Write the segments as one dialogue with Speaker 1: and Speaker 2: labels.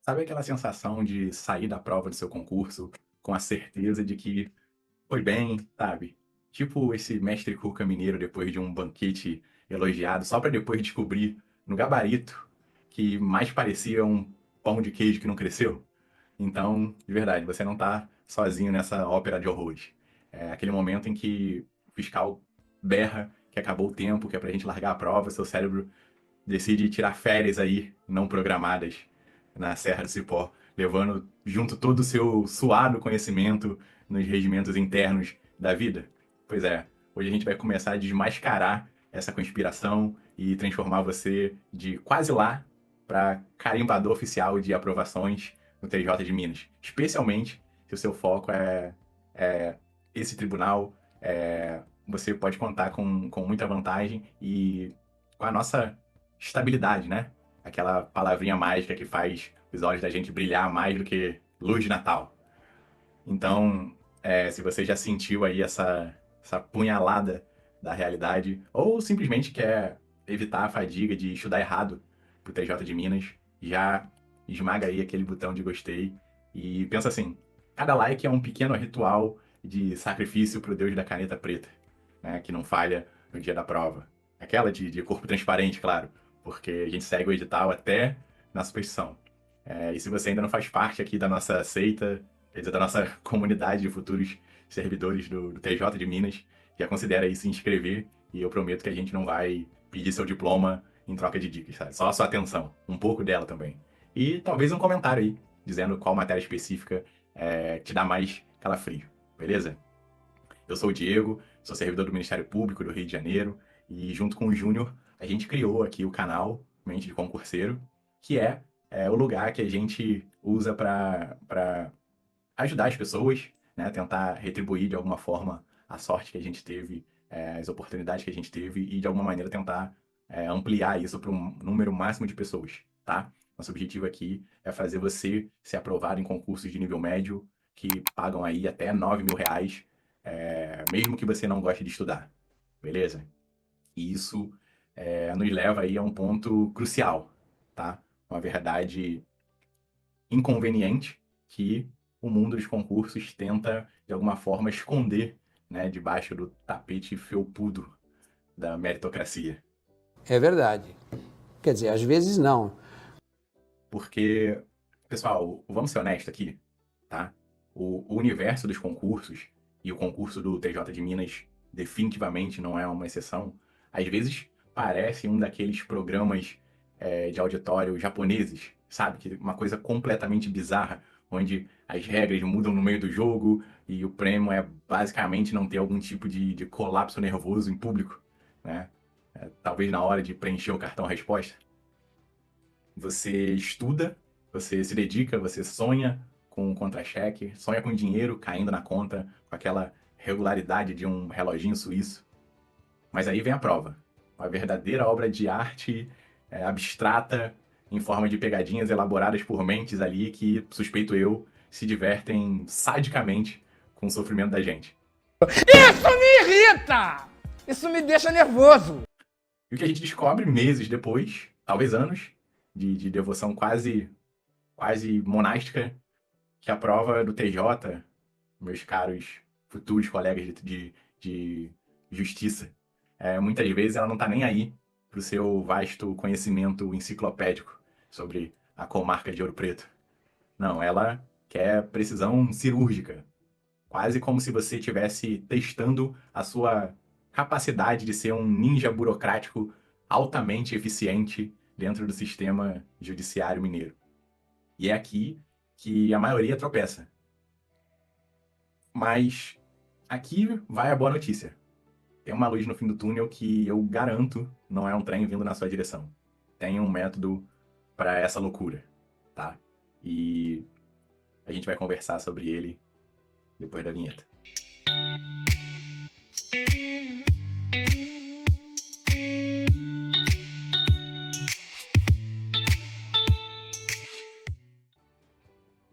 Speaker 1: Sabe aquela sensação de sair da prova do seu concurso com a certeza de que foi bem, sabe? Tipo esse mestre Cuca mineiro depois de um banquete elogiado, só para depois descobrir no gabarito que mais parecia um pão de queijo que não cresceu. Então, de verdade, você não tá sozinho nessa ópera de horrores. É aquele momento em que o fiscal berra que acabou o tempo, que é pra gente largar a prova, seu cérebro decide tirar férias aí, não programadas, na Serra do Cipó, levando junto todo o seu suado conhecimento nos regimentos internos da vida. Pois é, hoje a gente vai começar a desmascarar essa conspiração e transformar você de quase lá para carimbador oficial de aprovações no TJ de Minas. Especialmente se o seu foco é esse tribunal, você pode contar com muita vantagem e com a nossa estabilidade, né? Aquela palavrinha mágica que faz os olhos da gente brilhar mais do que luz de Natal. Então, se você já sentiu aí essa punhalada da realidade, ou simplesmente quer evitar a fadiga de estudar errado pro TJ de Minas, já esmaga aí aquele botão de gostei e pensa assim, cada like é um pequeno ritual de sacrifício pro Deus da caneta preta, né, que não falha no dia da prova. Aquela de corpo transparente, claro, porque a gente segue o edital até na superstição. E se você ainda não faz parte aqui da nossa seita, quer dizer, da nossa comunidade de futuros servidores do TJ de Minas, já considera aí se inscrever e eu prometo que a gente não vai pedir seu diploma em troca de dicas, sabe? Só a sua atenção, um pouco dela também. E talvez um comentário aí, dizendo qual matéria específica te dá mais calafrio, beleza? Eu sou o Diego, sou servidor do Ministério Público do Rio de Janeiro e junto com o Júnior a gente criou aqui o canal Mente de Concurseiro, que é o lugar que a gente usa para ajudar as pessoas, né, tentar retribuir de alguma forma a sorte que a gente teve, as oportunidades que a gente teve e de alguma maneira tentar ampliar isso para um número máximo de pessoas, tá? Nosso objetivo aqui é fazer você ser aprovado em concursos de nível médio que pagam aí até R$ 9.000, mesmo que você não goste de estudar, beleza? E isso nos leva aí a um ponto crucial, tá? Uma verdade inconveniente que o mundo dos concursos tenta, de alguma forma, esconder, né, debaixo do tapete felpudo da meritocracia.
Speaker 2: É verdade. Quer dizer, às vezes não.
Speaker 1: Porque, pessoal, vamos ser honestos aqui, tá? O universo dos concursos, e o concurso do TJ de Minas definitivamente não é uma exceção, às vezes parece um daqueles programas de auditório japoneses, sabe? Que uma coisa completamente bizarra, onde as regras mudam no meio do jogo e o prêmio é basicamente não ter algum tipo de colapso nervoso em público, né? Talvez na hora de preencher o cartão resposta. Você estuda, você se dedica, você sonha com um contra-cheque, sonha com dinheiro caindo na conta, com aquela regularidade de um reloginho suíço. Mas aí vem a prova. Uma verdadeira obra de arte abstrata, em forma de pegadinhas elaboradas por mentes ali que, suspeito eu, se divertem sadicamente com o sofrimento da gente.
Speaker 3: Isso me irrita! Isso me deixa nervoso.
Speaker 1: E o que a gente descobre meses depois, talvez anos, de devoção quase monástica, que a prova do TJ, meus caros futuros colegas de justiça, muitas vezes ela não está nem aí para o seu vasto conhecimento enciclopédico sobre a comarca de Ouro Preto. Não, ela quer precisão cirúrgica, quase como se você estivesse testando a sua capacidade de ser um ninja burocrático altamente eficiente dentro do sistema judiciário mineiro. E é aqui que a maioria tropeça. Mas aqui vai a boa notícia. Tem uma luz no fim do túnel que eu garanto não é um trem vindo na sua direção. Tem um método para essa loucura, tá? E a gente vai conversar sobre ele depois da vinheta.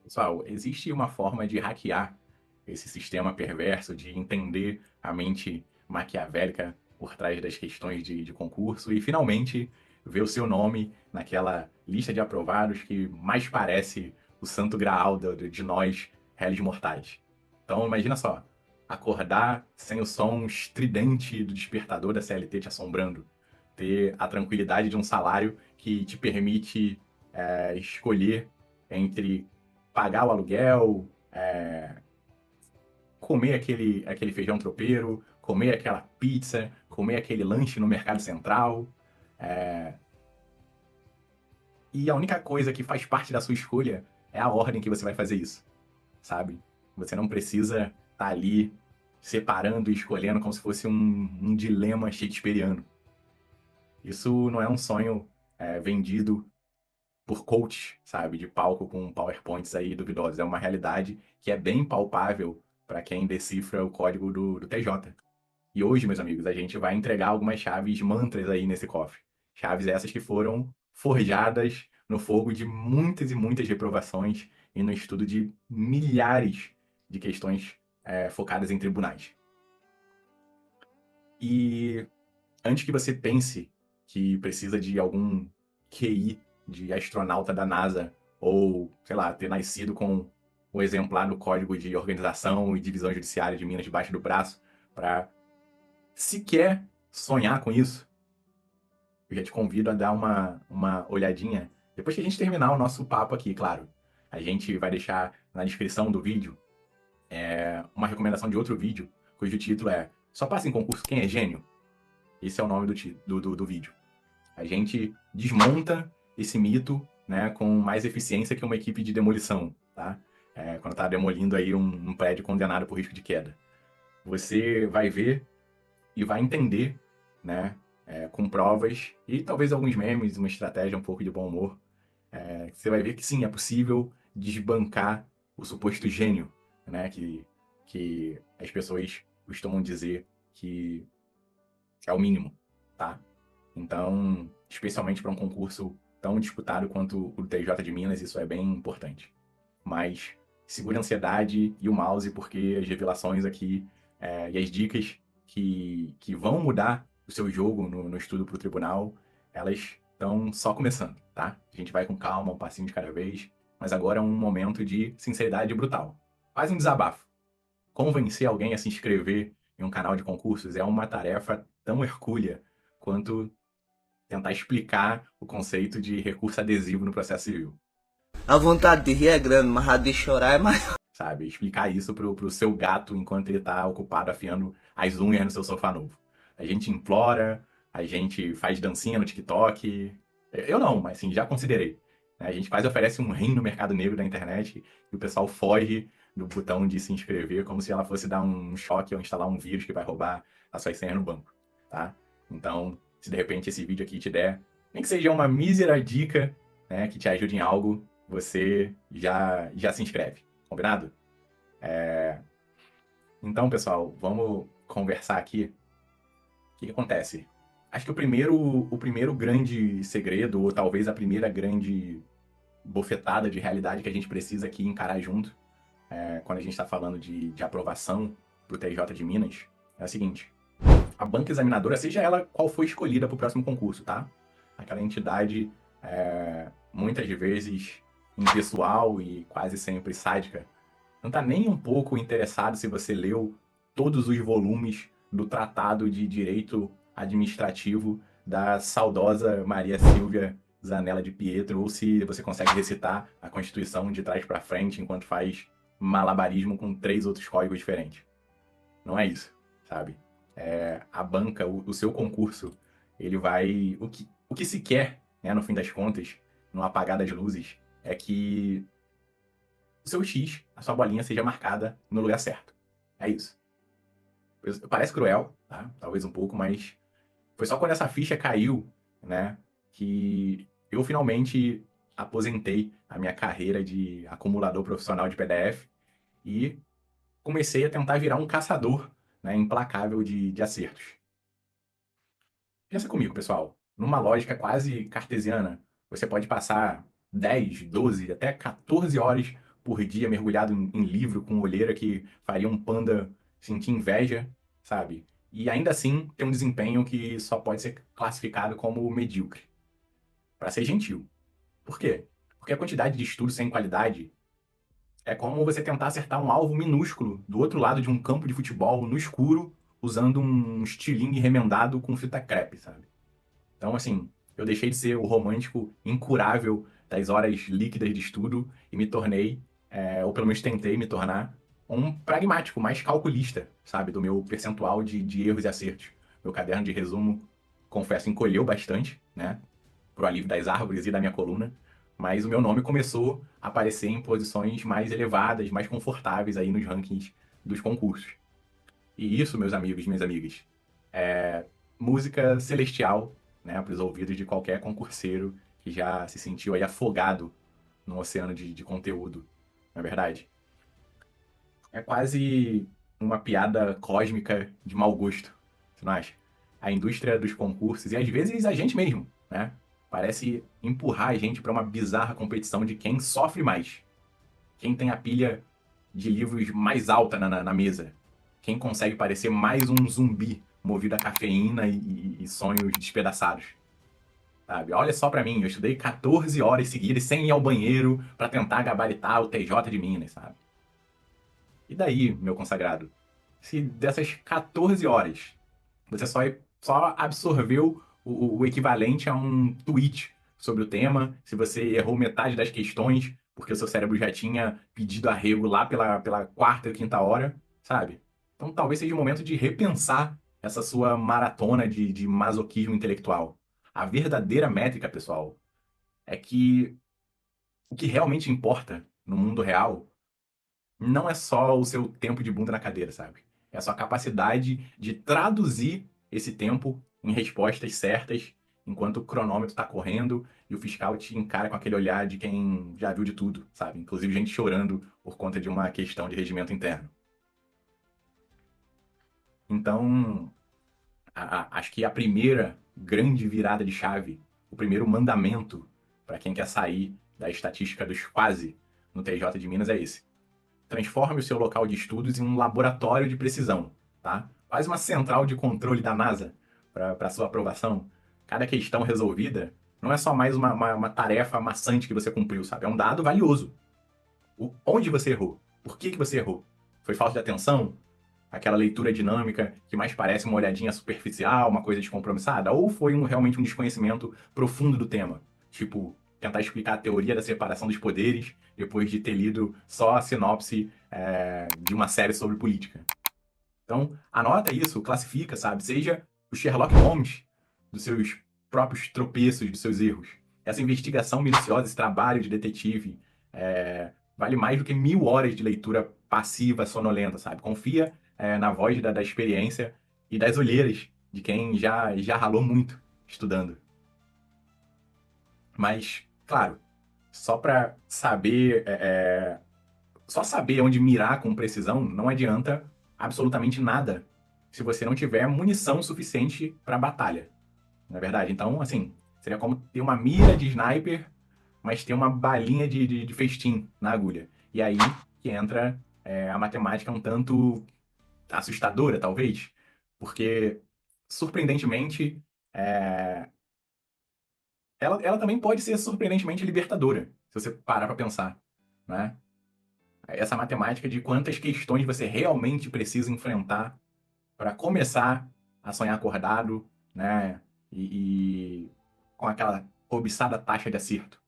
Speaker 1: Pessoal, existe uma forma de hackear esse sistema perverso, de entender a mente maquiavélica por trás das questões de concurso e finalmente ver o seu nome naquela lista de aprovados que mais parece o santo graal de nós, réis mortais. Então, imagina só, acordar sem o som estridente do despertador da CLT te assombrando, ter a tranquilidade de um salário que te permite escolher entre pagar o aluguel, comer aquele feijão tropeiro, comer aquela pizza, comer aquele lanche no Mercado Central. E a única coisa que faz parte da sua escolha é a ordem que você vai fazer isso, sabe? Você não precisa estar ali separando e escolhendo como se fosse um dilema shakespeariano. Isso não é um sonho vendido por coach, sabe? De palco com PowerPoints aí duvidosos. É uma realidade que é bem palpável para quem decifra o código do TJ. E hoje, meus amigos, a gente vai entregar algumas chaves mantras aí nesse cofre. Chaves essas que foram forjadas no fogo de muitas e muitas reprovações e no estudo de milhares de questões focadas em tribunais. E antes que você pense que precisa de algum QI de astronauta da NASA ou, sei lá, ter nascido com o exemplar do Código de Organização e Divisão Judiciária de Minas debaixo do braço para sequer sonhar com isso, eu já te convido a dar uma olhadinha. Depois que a gente terminar o nosso papo aqui, claro. A gente vai deixar na descrição do vídeo uma recomendação de outro vídeo, cujo título é Só passa em concurso quem é gênio? Esse é o nome do vídeo. A gente desmonta esse mito, né, com mais eficiência que uma equipe de demolição, tá? Quando tá demolindo aí um prédio condenado por risco de queda. Você vai ver e vai entender, né, com provas e talvez alguns memes, uma estratégia, um pouco de bom humor, você vai ver que sim, é possível desbancar o suposto gênio, né, que as pessoas costumam dizer que é o mínimo, tá? Então, especialmente para um concurso tão disputado quanto o TJ de Minas, isso é bem importante. Mas segure a ansiedade e o mouse, porque as revelações aqui e as dicas que vão mudar o seu jogo no estudo para o tribunal, elas estão só começando, tá? A gente vai com calma, um passinho de cada vez, mas agora é um momento de sinceridade brutal. Faz um desabafo. Convencer alguém a se inscrever em um canal de concursos é uma tarefa tão hercúlea quanto tentar explicar o conceito de recurso adesivo no processo civil.
Speaker 4: A vontade de rir é grande, mas a de chorar é maior.
Speaker 1: Sabe? Explicar isso pro seu gato enquanto ele tá ocupado afiando as unhas no seu sofá novo. A gente implora, a gente faz dancinha no TikTok. Eu não, mas assim, já considerei. A gente quase oferece um rim no mercado negro da internet e o pessoal foge do botão de se inscrever como se ela fosse dar um choque ou instalar um vírus que vai roubar as suas senhas no banco, tá? Então, se de repente esse vídeo aqui te der, nem que seja uma mísera dica, né, que te ajude em algo, você já se inscreve. Combinado? Então, pessoal, vamos conversar aqui. O que acontece? Acho que o primeiro grande segredo, ou talvez a primeira grande bofetada de realidade que a gente precisa aqui encarar junto, quando a gente está falando de aprovação para o TJ de Minas, é o seguinte. A banca examinadora, seja ela qual for escolhida para o próximo concurso, tá? Aquela entidade, muitas vezes impessoal e quase sempre sádica, não está nem um pouco interessado se você leu todos os volumes do Tratado de Direito Administrativo da saudosa Maria Silvia Zanella de Pietro, ou se você consegue recitar a Constituição de trás para frente enquanto faz malabarismo com 3 outros códigos diferentes. Não é isso, sabe? A banca, o seu concurso, ele vai... O que se quer, né, no fim das contas, numa apagada de luzes, é que o seu X, a sua bolinha, seja marcada no lugar certo. É isso. Parece cruel, tá? Talvez um pouco, mas foi só quando essa ficha caiu, né, que eu finalmente aposentei a minha carreira de acumulador profissional de PDF e comecei a tentar virar um caçador, né, implacável de acertos. Pensa comigo, pessoal. Numa lógica quase cartesiana, você pode passar 10, 12, até 14 horas por dia mergulhado em livro com olheira que faria um panda sentir inveja, sabe? E ainda assim ter um desempenho que só pode ser classificado como medíocre. para ser gentil. Por quê? Porque a quantidade de estudo sem qualidade é como você tentar acertar um alvo minúsculo do outro lado de um campo de futebol no escuro, usando um estilingue remendado com fita crepe, sabe? Então, assim, eu deixei de ser o romântico incurável das horas líquidas de estudo e me tornei, ou pelo menos tentei me tornar, um pragmático, mais calculista, sabe? Do meu percentual de erros e acertos. Meu caderno de resumo, confesso, encolheu bastante, né? Pro alívio das árvores e da minha coluna. Mas o meu nome começou a aparecer em posições mais elevadas, mais confortáveis aí nos rankings dos concursos. E isso, meus amigos, minhas amigas, é música celestial, né, para os ouvidos de qualquer concurseiro que já se sentiu aí afogado no oceano de conteúdo, não é verdade? É quase uma piada cósmica de mau gosto, você não acha? A indústria dos concursos, e às vezes a gente mesmo, né? Parece empurrar a gente para uma bizarra competição de quem sofre mais. Quem tem a pilha de livros mais alta na mesa. Quem consegue parecer mais um zumbi movido a cafeína e sonhos despedaçados. Sabe? Olha só pra mim, eu estudei 14 horas seguidas sem ir ao banheiro pra tentar gabaritar o TJ de Minas, sabe? E daí, meu consagrado? Se dessas 14 horas você só absorveu o equivalente a um tweet sobre o tema, se você errou metade das questões porque o seu cérebro já tinha pedido arrego lá pela quarta ou quinta hora, sabe? Então talvez seja o momento de repensar essa sua maratona de masoquismo intelectual. A verdadeira métrica, pessoal, é que o que realmente importa no mundo real não é só o seu tempo de bunda na cadeira, sabe? É a sua capacidade de traduzir esse tempo em respostas certas, enquanto o cronômetro está correndo e o fiscal te encara com aquele olhar de quem já viu de tudo, sabe? Inclusive gente chorando por conta de uma questão de regimento interno. Então, acho que a primeira grande virada de chave, o primeiro mandamento para quem quer sair da estatística dos quase no TJ de Minas é esse: transforme o seu local de estudos em um laboratório de precisão, tá? Quase uma central de controle da NASA para sua aprovação. Cada questão resolvida não é só mais uma tarefa maçante que você cumpriu, sabe? É um dado valioso. Onde você errou? Por que você errou? Foi falta de atenção? Aquela leitura dinâmica que mais parece uma olhadinha superficial, uma coisa descompromissada? Ou foi realmente um desconhecimento profundo do tema? Tipo, tentar explicar a teoria da separação dos poderes depois de ter lido só a sinopse de uma série sobre política. Então, anota isso, classifica, sabe? Seja o Sherlock Holmes dos seus próprios tropeços, dos seus erros. Essa investigação minuciosa, esse trabalho de detetive, vale mais do que 1000 horas de leitura passiva, sonolenta, sabe? Confia na voz da experiência e das olheiras de quem já ralou muito estudando. Mas, claro, só para saber, só saber onde mirar com precisão não adianta absolutamente nada se você não tiver munição suficiente para a batalha, não é verdade? Então, assim, seria como ter uma mira de sniper, mas ter uma balinha de festim na agulha. E aí que entra a matemática um tanto assustadora, talvez, porque, surpreendentemente, ela também pode ser surpreendentemente libertadora, se você parar para pensar, né? Essa matemática de quantas questões você realmente precisa enfrentar para começar a sonhar acordado, né? E com aquela cobiçada taxa de acerto.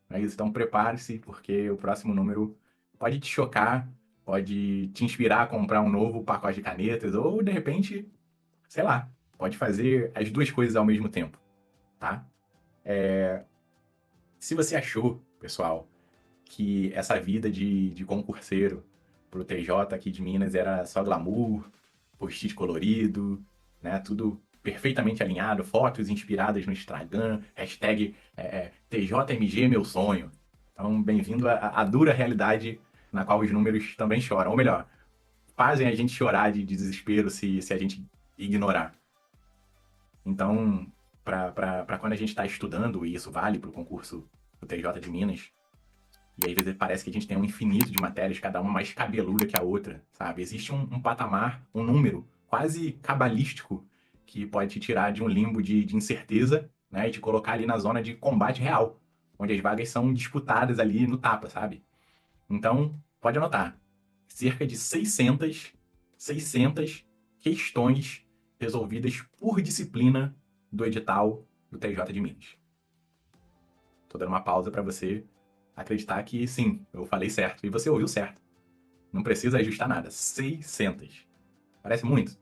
Speaker 1: Né? Então prepare-se, porque o próximo número pode te chocar, pode te inspirar a comprar um novo pacote de canetas, ou de repente, sei lá, pode fazer as duas coisas ao mesmo tempo, tá? Se você achou, pessoal, que essa vida de concurseiro pro TJ aqui de Minas era só glamour, post-it colorido, né? Tudo perfeitamente alinhado, fotos inspiradas no Instagram, hashtag TJMG meu sonho. Então, bem-vindo à dura realidade na qual os números também choram. Ou melhor, fazem a gente chorar de desespero se a gente ignorar. Então, para quando a gente está estudando, e isso vale para o concurso do TJ de Minas, e aí, às vezes, parece que a gente tem um infinito de matérias, cada uma mais cabeluda que a outra, sabe? Existe um patamar, um número quase cabalístico que pode te tirar de um limbo de incerteza né? E te colocar ali na zona de combate real, onde as vagas são disputadas ali no tapa, sabe? Então, pode anotar, cerca de 600 questões resolvidas por disciplina do edital do TJ de Minas. Tô dando uma pausa para você acreditar que sim, eu falei certo e você ouviu certo. Não precisa ajustar nada. 600. Parece muito?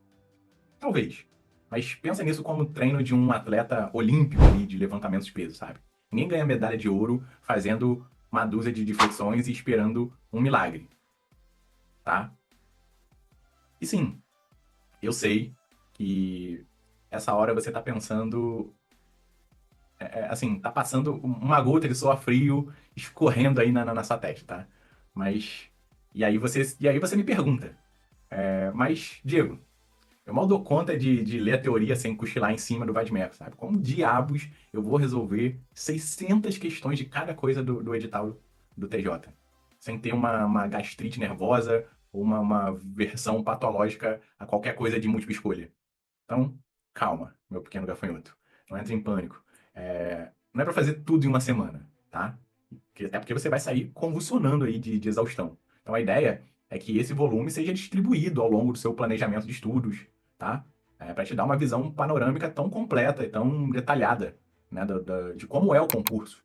Speaker 1: Talvez. Mas pensa nisso como treino de um atleta olímpico ali de levantamento de peso, sabe? Ninguém ganha medalha de ouro fazendo uma dúzia de flexões e esperando um milagre, tá? E sim, eu sei que essa hora você tá pensando, assim, tá passando uma gota de suor frio escorrendo aí na sua testa, tá? Mas, e aí você me pergunta, mas, Diego, eu mal dou conta de ler a teoria sem cochilar em cima do Vadmec, sabe? Como diabos eu vou resolver 600 questões de cada coisa do edital do TJ? Sem ter uma gastrite nervosa ou uma versão patológica a qualquer coisa de múltipla escolha. Então, calma, meu pequeno gafanhoto. Não entre em pânico. Não é pra fazer tudo em uma semana, tá? É porque você vai sair convulsionando aí de exaustão. Então a ideia é que esse volume seja distribuído ao longo do seu planejamento de estudos, tá? Para te dar uma visão panorâmica tão completa e tão detalhada, né, de como é o concurso,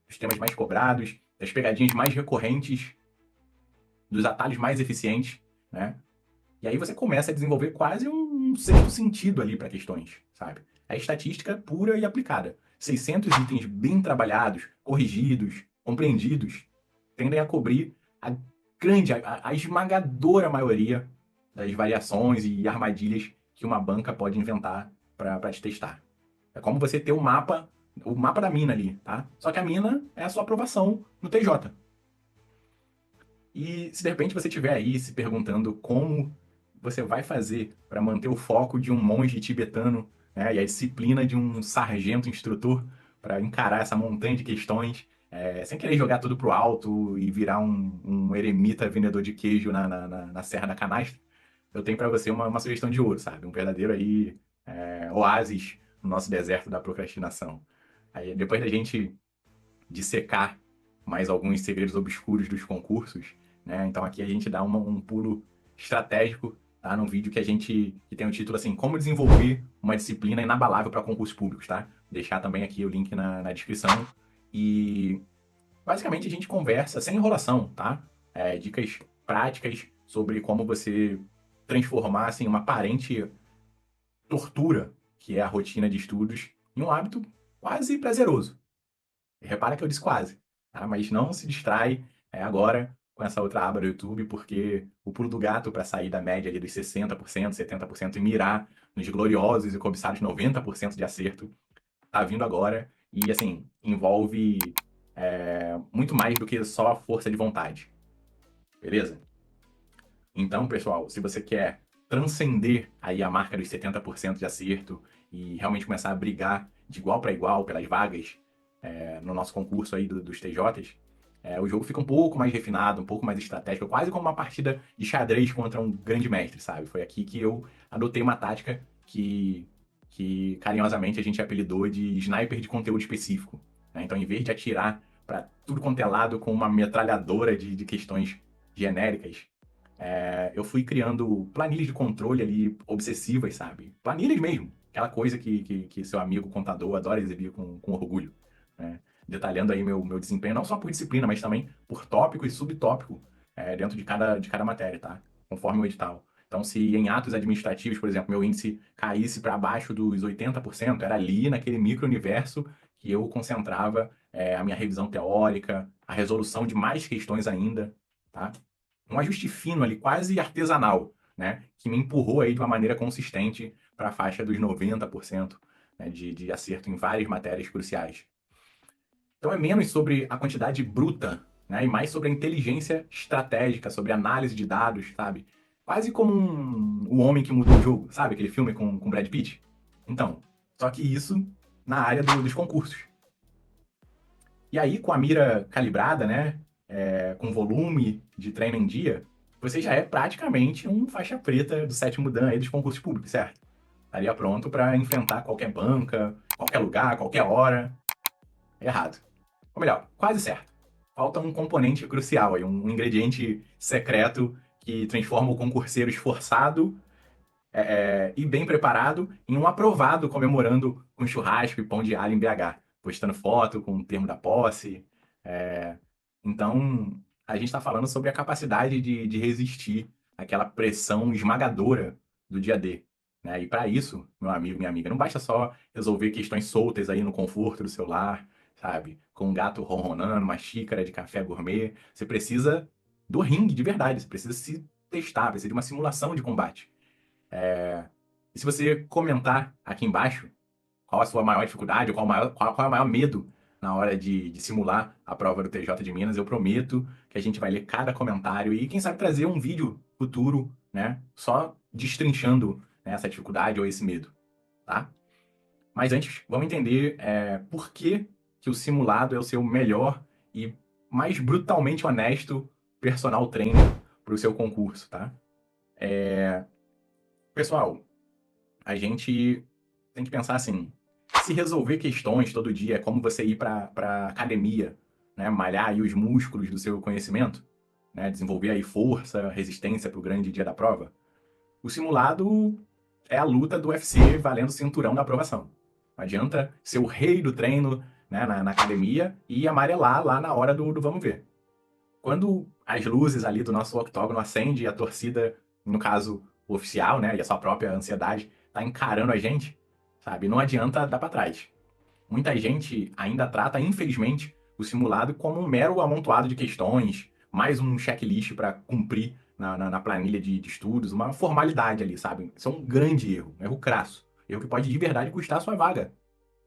Speaker 1: dos temas mais cobrados, das pegadinhas mais recorrentes, dos atalhos mais eficientes, né? E aí você começa a desenvolver quase um sexto sentido ali para questões, sabe? É estatística pura e aplicada. 600 itens bem trabalhados, corrigidos, compreendidos, tendem a cobrir a esmagadora maioria das variações e armadilhas que uma banca pode inventar para te testar. É como você ter o mapa da mina ali, tá? Só que a mina é a sua aprovação no TJ. E se de repente você estiver aí se perguntando como você vai fazer para manter o foco de um monge tibetano, né, e a disciplina de um sargento instrutor para encarar essa montanha de questões, sem querer jogar tudo pro alto e virar um eremita vendedor de queijo na Serra da Canastra, eu tenho para você uma sugestão de ouro, sabe? Um verdadeiro aí oásis no nosso deserto da procrastinação. Aí, depois da gente dissecar mais alguns segredos obscuros dos concursos, né? Então aqui a gente dá um pulo estratégico, tá? Num vídeo que tem o título assim, como desenvolver uma disciplina inabalável para concursos públicos, tá? Vou deixar também aqui o link na descrição. E basicamente a gente conversa sem enrolação, tá? Dicas práticas sobre como você transformar assim, uma aparente tortura, que é a rotina de estudos, em um hábito quase prazeroso. Repara que eu disse quase, tá? Mas não se distrai agora com essa outra aba do YouTube, porque o pulo do gato para sair da média ali dos 60%, 70% e mirar nos gloriosos e cobiçados 90% de acerto tá vindo agora e, assim, envolve muito mais do que só força de vontade. Beleza? Então, pessoal, se você quer transcender aí a marca dos 70% de acerto e realmente começar a brigar de igual para igual pelas vagas no nosso concurso aí dos TJs, o jogo fica um pouco mais refinado, um pouco mais estratégico, quase como uma partida de xadrez contra um grande mestre, sabe? Foi aqui que eu adotei uma tática que carinhosamente a gente apelidou de sniper de conteúdo específico, né? Então, em vez de atirar para tudo quanto é lado com uma metralhadora de questões genéricas, eu fui criando planilhas de controle ali obsessivas, sabe? Planilhas mesmo, aquela coisa que seu amigo contador adora exibir com orgulho, né? Detalhando aí meu desempenho, não só por disciplina, mas também por tópico e subtópico dentro de cada matéria, tá? Conforme o edital. Então, se em atos administrativos, por exemplo, meu índice caísse para abaixo dos 80%, era ali naquele micro-universo que eu concentrava a minha revisão teórica, a resolução de mais questões ainda, tá? Um ajuste fino ali, quase artesanal, né? Que me empurrou aí de uma maneira consistente para a faixa dos 90%, né, de acerto em várias matérias cruciais. Então é menos sobre a quantidade bruta, né, e mais sobre a inteligência estratégica, sobre análise de dados, sabe? Quase como o homem que mudou o jogo, sabe? Aquele filme com Brad Pitt. Então, só que isso na área dos concursos. E aí, com a mira calibrada, né, com volume de treino em dia, você já é praticamente um faixa preta do sétimo dan aí dos concursos públicos, certo? Estaria pronto para enfrentar qualquer banca, qualquer lugar, qualquer hora. Errado. Ou melhor, quase certo. Falta um componente crucial aí, um ingrediente secreto que transforma o concurseiro esforçado e bem preparado em um aprovado comemorando com churrasco e pão de alho em BH, postando foto com o termo da posse. É, Então, a gente está falando sobre a capacidade de resistir àquela pressão esmagadora do dia D. Né? E para isso, meu amigo, minha amiga, não basta só resolver questões soltas aí no conforto do seu lar, sabe? Com um gato ronronando, uma xícara de café gourmet. Você precisa do ringue de verdade, você precisa se testar, precisa de uma simulação de combate. E se você comentar aqui embaixo qual a sua maior dificuldade, ou qual é o maior medo na hora de simular a prova do TJ de Minas, eu prometo que a gente vai ler cada comentário e, quem sabe, trazer um vídeo futuro, né? Só destrinchando, né, essa dificuldade ou esse medo, tá? Mas antes, vamos entender por que o simulado é o seu melhor e mais brutalmente honesto personal trainer para o seu concurso, tá? Pessoal, a gente tem que pensar assim, se resolver questões todo dia é como você ir para academia, né, malhar aí os músculos do seu conhecimento, né, desenvolver aí força, resistência para o grande dia da prova, o simulado é a luta do UFC valendo o cinturão da aprovação. Não adianta ser o rei do treino, né, na academia e amarelar lá na hora do vamos ver. Quando as luzes ali do nosso octógono acendem e a torcida, no caso o oficial, né, e a sua própria ansiedade, tá encarando a gente, sabe? Não adianta dar para trás. Muita gente ainda trata, infelizmente, o simulado como um mero amontoado de questões, mais um checklist para cumprir na planilha de estudos, uma formalidade ali, sabe? Isso é um grande erro, um erro crasso. Erro que pode de verdade custar a sua vaga.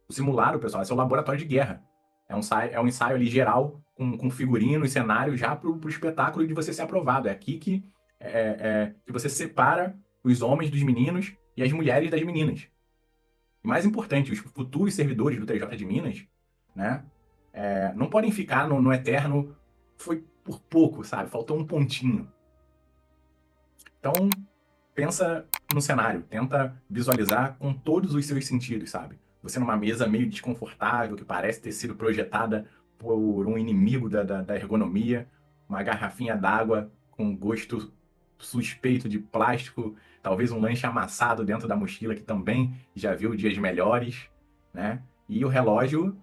Speaker 1: O simulado, pessoal, é seu laboratório de guerra. É um ensaio ali geral, com figurino e cenário já pro espetáculo de você ser aprovado. É aqui que você separa os homens dos meninos e as mulheres das meninas. E mais importante, os futuros servidores do TJ de Minas, né, não podem ficar no eterno, foi por pouco, sabe? Faltou um pontinho. Então, pensa no cenário, tenta visualizar com todos os seus sentidos, sabe? Você numa mesa meio desconfortável, que parece ter sido projetada por um inimigo da ergonomia, uma garrafinha d'água com gosto suspeito de plástico, talvez um lanche amassado dentro da mochila que também já viu dias melhores, né? E o relógio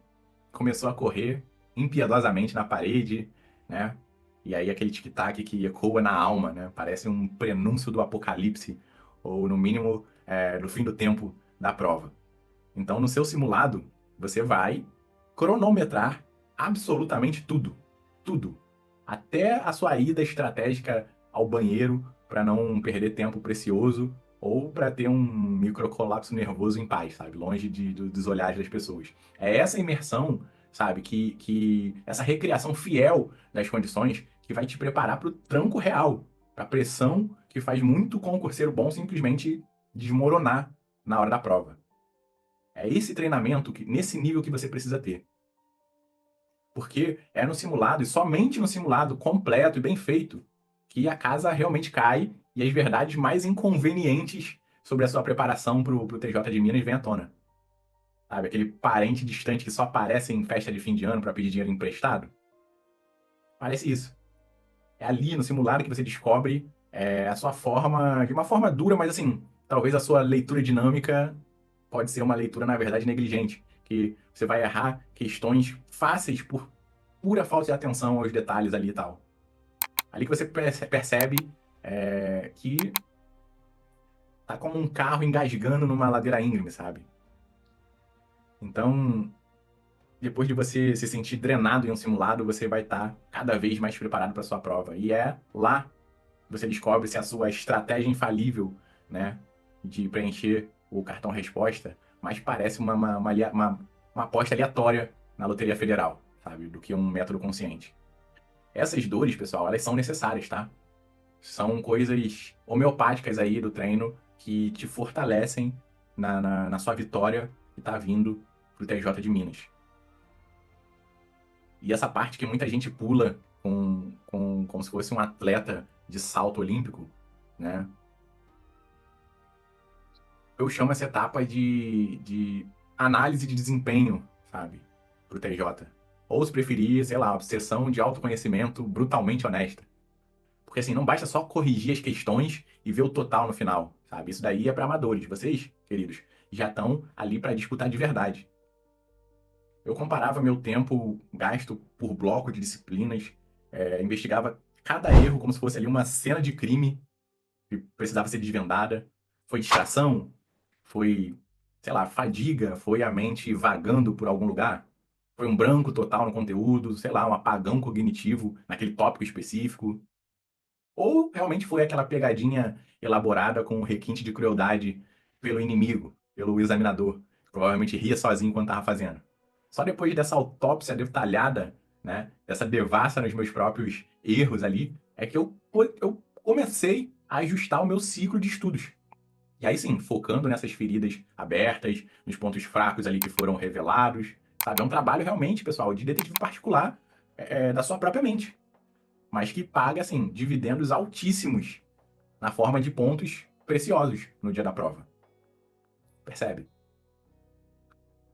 Speaker 1: começou a correr impiedosamente na parede, né? E aí aquele tic-tac que ecoa na alma, né? Parece um prenúncio do apocalipse, ou no mínimo, do fim do tempo da prova. Então, no seu simulado, você vai cronometrar absolutamente tudo. Tudo. Até a sua ida estratégica ao banheiro para não perder tempo precioso ou para ter um microcolapso nervoso em paz, sabe? Longe dos olhares das pessoas. É essa imersão, sabe? Essa recriação fiel das condições que vai te preparar para o tranco real, para a pressão que faz muito concurseiro bom simplesmente desmoronar na hora da prova. É esse treinamento, nesse nível que você precisa ter. Porque é no simulado, e somente no simulado completo e bem feito, que a casa realmente cai e as verdades mais inconvenientes sobre a sua preparação para o TJ de Minas vêm à tona. Sabe, aquele parente distante que só aparece em festa de fim de ano para pedir dinheiro emprestado? Parece isso. É ali no simulado que você descobre a sua forma, de uma forma dura, mas assim, talvez a sua leitura dinâmica pode ser uma leitura, na verdade, negligente, que você vai errar questões fáceis por pura falta de atenção aos detalhes ali e tal. Ali que você percebe que tá como um carro engasgando numa ladeira íngreme, sabe? Então, depois de você se sentir drenado em um simulado, você vai estar cada vez mais preparado para sua prova. E é lá que você descobre se a sua estratégia infalível, né, de preencher o cartão resposta, mais parece uma aposta aleatória na Loteria Federal, sabe, do que um método consciente. Essas dores, pessoal, elas são necessárias, tá? São coisas homeopáticas aí do treino que te fortalecem na sua vitória que tá vindo pro TJ de Minas. E essa parte que muita gente pula como se fosse um atleta de salto olímpico, né? Eu chamo essa etapa de análise de desempenho, sabe, pro TJ. Ou se preferir, sei lá, obsessão de autoconhecimento brutalmente honesta. Porque assim, não basta só corrigir as questões e ver o total no final, sabe? Isso daí é para amadores. Vocês, queridos, já estão ali para disputar de verdade. Eu comparava meu tempo gasto por bloco de disciplinas, investigava cada erro como se fosse ali uma cena de crime que precisava ser desvendada. Foi distração? Foi, sei lá, fadiga? Foi a mente vagando por algum lugar? Foi um branco total no conteúdo? Sei lá, um apagão cognitivo naquele tópico específico? Ou realmente foi aquela pegadinha elaborada com um requinte de crueldade pelo inimigo, pelo examinador, que provavelmente ria sozinho enquanto estava fazendo? Só depois dessa autópsia detalhada, né, dessa devassa nos meus próprios erros ali, é que eu comecei a ajustar o meu ciclo de estudos. E aí sim, focando nessas feridas abertas, nos pontos fracos ali que foram revelados, sabe? É um trabalho realmente, pessoal, de detetive particular da sua própria mente, mas que paga, assim, dividendos altíssimos na forma de pontos preciosos no dia da prova. Percebe?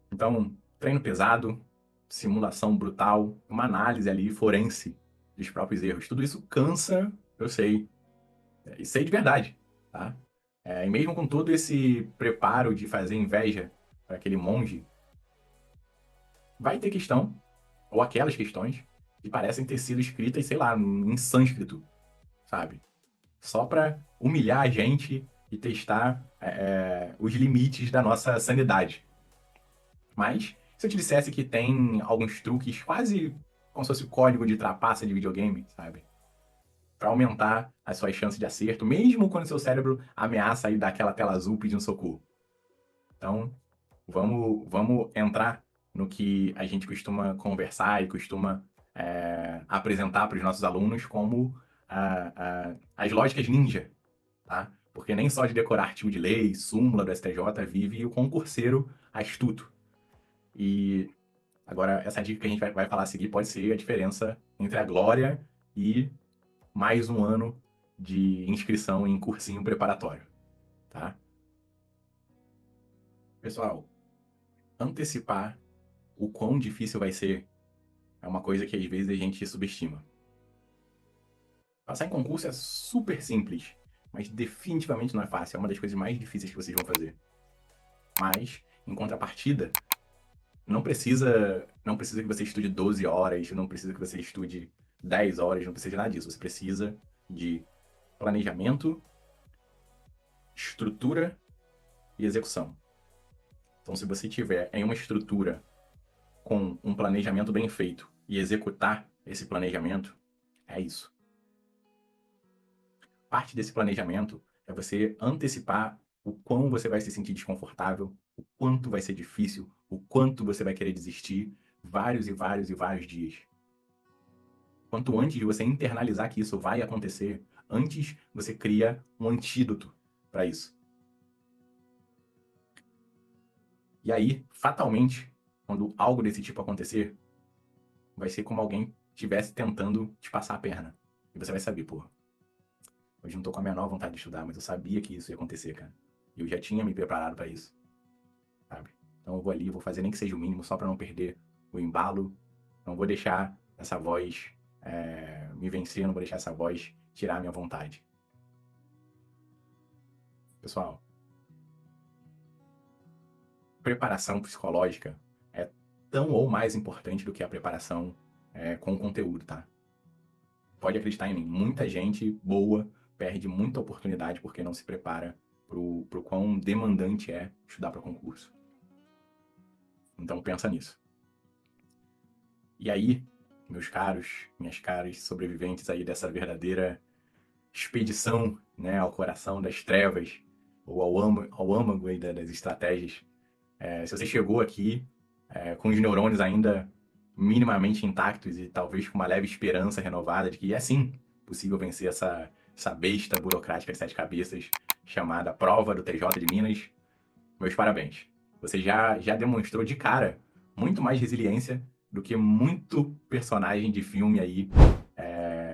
Speaker 1: Então, treino pesado, simulação brutal, uma análise ali forense dos próprios erros. Tudo isso cansa, eu sei. E sei de verdade, tá? E mesmo com todo esse preparo de fazer inveja para aquele monge, vai ter questão, ou aquelas questões, que parecem ter sido escritas, sei lá, em sânscrito, sabe? Só para humilhar a gente e testar os limites da nossa sanidade. Mas, se eu te dissesse que tem alguns truques, quase como se fosse o código de trapaça de videogame, sabe? Para aumentar as suas chances de acerto, mesmo quando seu cérebro ameaça aí dar aquela tela azul pedindo socorro. Então, vamos entrar no que a gente costuma conversar e costuma apresentar para os nossos alunos como as lógicas ninja, tá? Porque nem só de decorar artigo de lei, súmula do STJ, vive o concurseiro astuto. E agora, essa dica que a gente vai falar a seguir pode ser a diferença entre a glória e mais um ano de inscrição em cursinho preparatório, tá? Pessoal, antecipar o quão difícil vai ser é uma coisa que às vezes a gente subestima. Passar em concurso é super simples, mas definitivamente não é fácil. É uma das coisas mais difíceis que vocês vão fazer. Mas, em contrapartida, não precisa que você estude 12 horas, não precisa que você estude 10 horas, não precisa de nada disso. Você precisa de planejamento, estrutura e execução. Então, se você tiver em uma estrutura com um planejamento bem feito e executar esse planejamento, é isso. Parte desse planejamento é você antecipar o quão você vai se sentir desconfortável, o quanto vai ser difícil, o quanto você vai querer desistir, vários e vários e vários dias. Quanto antes de você internalizar que isso vai acontecer, antes você cria um antídoto para isso. E aí, fatalmente, quando algo desse tipo acontecer, vai ser como alguém estivesse tentando te passar a perna. E você vai saber, porra, hoje não tô com a menor vontade de estudar, mas eu sabia que isso ia acontecer, cara. E eu já tinha me preparado para isso, sabe? Então eu vou ali, vou fazer nem que seja o mínimo, só para não perder o embalo. Não vou deixar essa voz me vencer, não vou deixar essa voz tirar a minha vontade. Pessoal, preparação psicológica é tão ou mais importante do que a preparação com o conteúdo, tá? Pode acreditar em mim, muita gente boa perde muita oportunidade porque não se prepara pro quão demandante é estudar para concurso. Então pensa nisso. E aí, meus caros, minhas caras sobreviventes aí dessa verdadeira expedição, né, ao coração das trevas, ou ao âmago aí das estratégias, se você chegou aqui com os neurônios ainda minimamente intactos e talvez com uma leve esperança renovada de que é sim possível vencer essa besta burocrática de 7 cabeças chamada Prova do TJ de Minas, meus parabéns. Você já demonstrou de cara muito mais resiliência do que muito personagem de filme aí,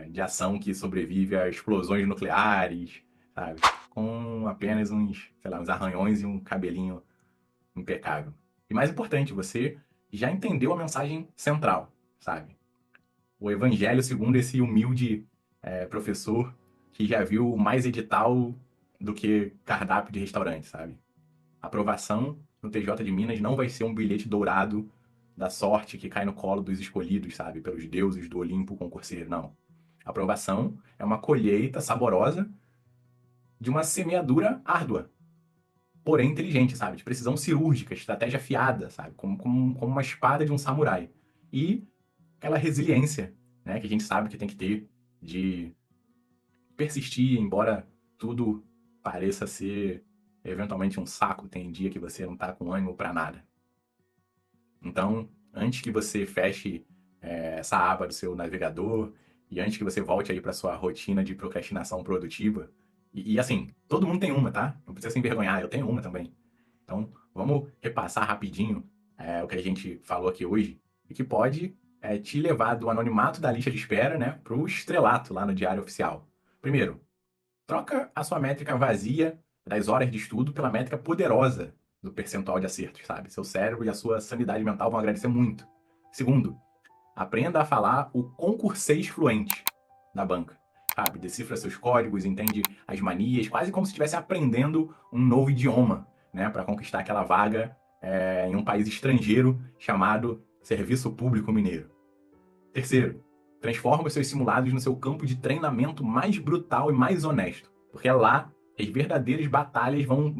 Speaker 1: de ação que sobrevive a explosões nucleares, sabe? Com apenas uns arranhões e um cabelinho impecável. E mais importante, você já entendeu a mensagem central, sabe? O evangelho segundo esse humilde professor que já viu mais edital do que cardápio de restaurante, sabe? A aprovação no TJ de Minas não vai ser um bilhete dourado da sorte que cai no colo dos escolhidos, sabe? Pelos deuses do Olimpo concurseiro, não. A aprovação é uma colheita saborosa de uma semeadura árdua, porém inteligente, sabe? De precisão cirúrgica, estratégia afiada, sabe? Como uma espada de um samurai. E aquela resiliência, né? Que a gente sabe que tem que ter de persistir, embora tudo pareça ser eventualmente um saco, tem dia que você não tá com ânimo para nada. Então, antes que você feche essa aba do seu navegador e antes que você volte aí para sua rotina de procrastinação produtiva, e assim, todo mundo tem uma, tá? Não precisa se envergonhar, eu tenho uma também. Então, vamos repassar rapidinho o que a gente falou aqui hoje e que pode te levar do anonimato da lista de espera, né, para o estrelato lá no Diário Oficial. Primeiro, troca a sua métrica vazia das horas de estudo pela métrica poderosa do percentual de acertos, sabe? Seu cérebro e a sua sanidade mental vão agradecer muito. Segundo, aprenda a falar o concursês fluente da banca, sabe? Decifra seus códigos, entende as manias, quase como se estivesse aprendendo um novo idioma, né? Para conquistar aquela vaga em um país estrangeiro chamado Serviço Público Mineiro. Terceiro, transforma os seus simulados no seu campo de treinamento mais brutal e mais honesto, porque é lá que as verdadeiras batalhas vão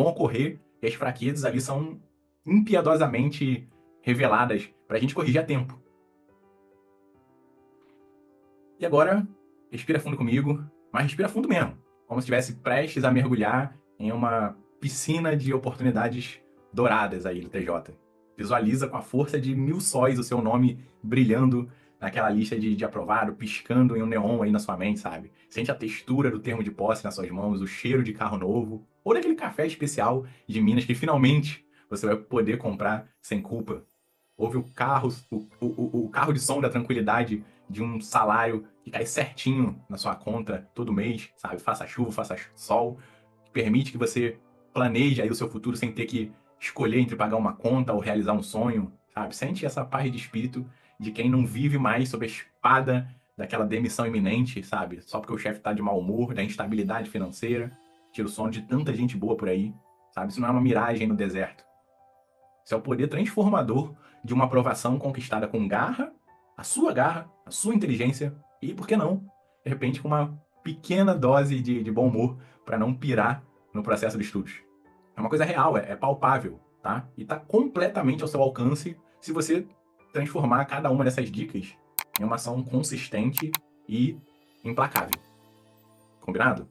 Speaker 1: ocorrer e as fraquezas ali são impiedosamente reveladas para a gente corrigir a tempo. E agora, respira fundo comigo, mas respira fundo mesmo, como se estivesse prestes a mergulhar em uma piscina de oportunidades douradas aí do TJ. Visualiza com a força de 1000 sóis o seu nome brilhando naquela lista de aprovado, piscando em um neon aí na sua mente, sabe? Sente a textura do termo de posse nas suas mãos, o cheiro de carro novo, ou daquele café especial de Minas que finalmente você vai poder comprar sem culpa. Ouve o carro de som da tranquilidade de um salário que cai certinho na sua conta todo mês, sabe? Faça chuva, faça sol, que permite que você planeje aí o seu futuro sem ter que escolher entre pagar uma conta ou realizar um sonho, sabe? Sente essa paz de espírito de quem não vive mais sob a espada daquela demissão iminente, sabe? Só porque o chefe tá de mau humor, da instabilidade financeira, tira o sono de tanta gente boa por aí, sabe? Isso não é uma miragem no deserto. Isso é o poder transformador de uma aprovação conquistada com garra, a sua inteligência e, por que não, de repente com uma pequena dose de bom humor para não pirar no processo de estudos. É uma coisa real, é palpável, tá? E tá completamente ao seu alcance se você transformar cada uma dessas dicas em uma ação consistente e implacável. Combinado?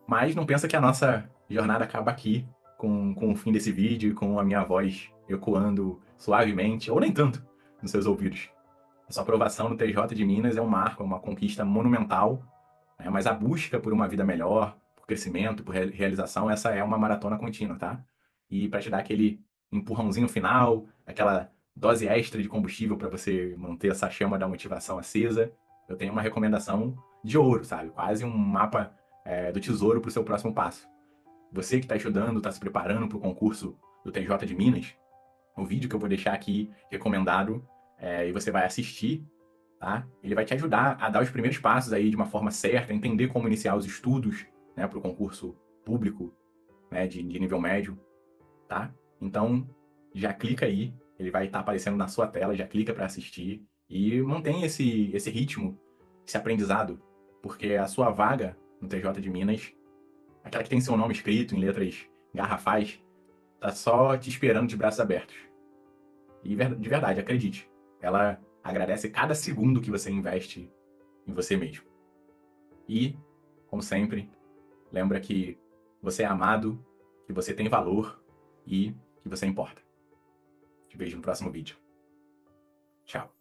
Speaker 1: Mas não pensa que a nossa jornada acaba aqui com o fim desse vídeo e com a minha voz ecoando suavemente, ou nem tanto, nos seus ouvidos. A sua aprovação no TJ de Minas é um marco, é uma conquista monumental, né? Mas a busca por uma vida melhor, por crescimento, por realização, essa é uma maratona contínua, tá? E para te dar aquele empurrãozinho final, aquela dose extra de combustível para você manter essa chama da motivação acesa, eu tenho uma recomendação de ouro, sabe? Quase um mapa do tesouro para o seu próximo passo. Você que está estudando, está se preparando para o concurso do TJ de Minas, o vídeo que eu vou deixar aqui recomendado e você vai assistir, tá? Ele vai te ajudar a dar os primeiros passos aí de uma forma certa, entender como iniciar os estudos, né, para o concurso público, né, de nível médio, tá? Então, já clica aí, ele vai estar aparecendo na sua tela, já clica para assistir e mantém esse ritmo, esse aprendizado, porque a sua vaga no TJ de Minas, aquela que tem seu nome escrito em letras garrafais, tá só te esperando de braços abertos. E de verdade, acredite, ela agradece cada segundo que você investe em você mesmo. E, como sempre, lembra que você é amado, que você tem valor e que você importa. Te vejo no próximo vídeo. Tchau.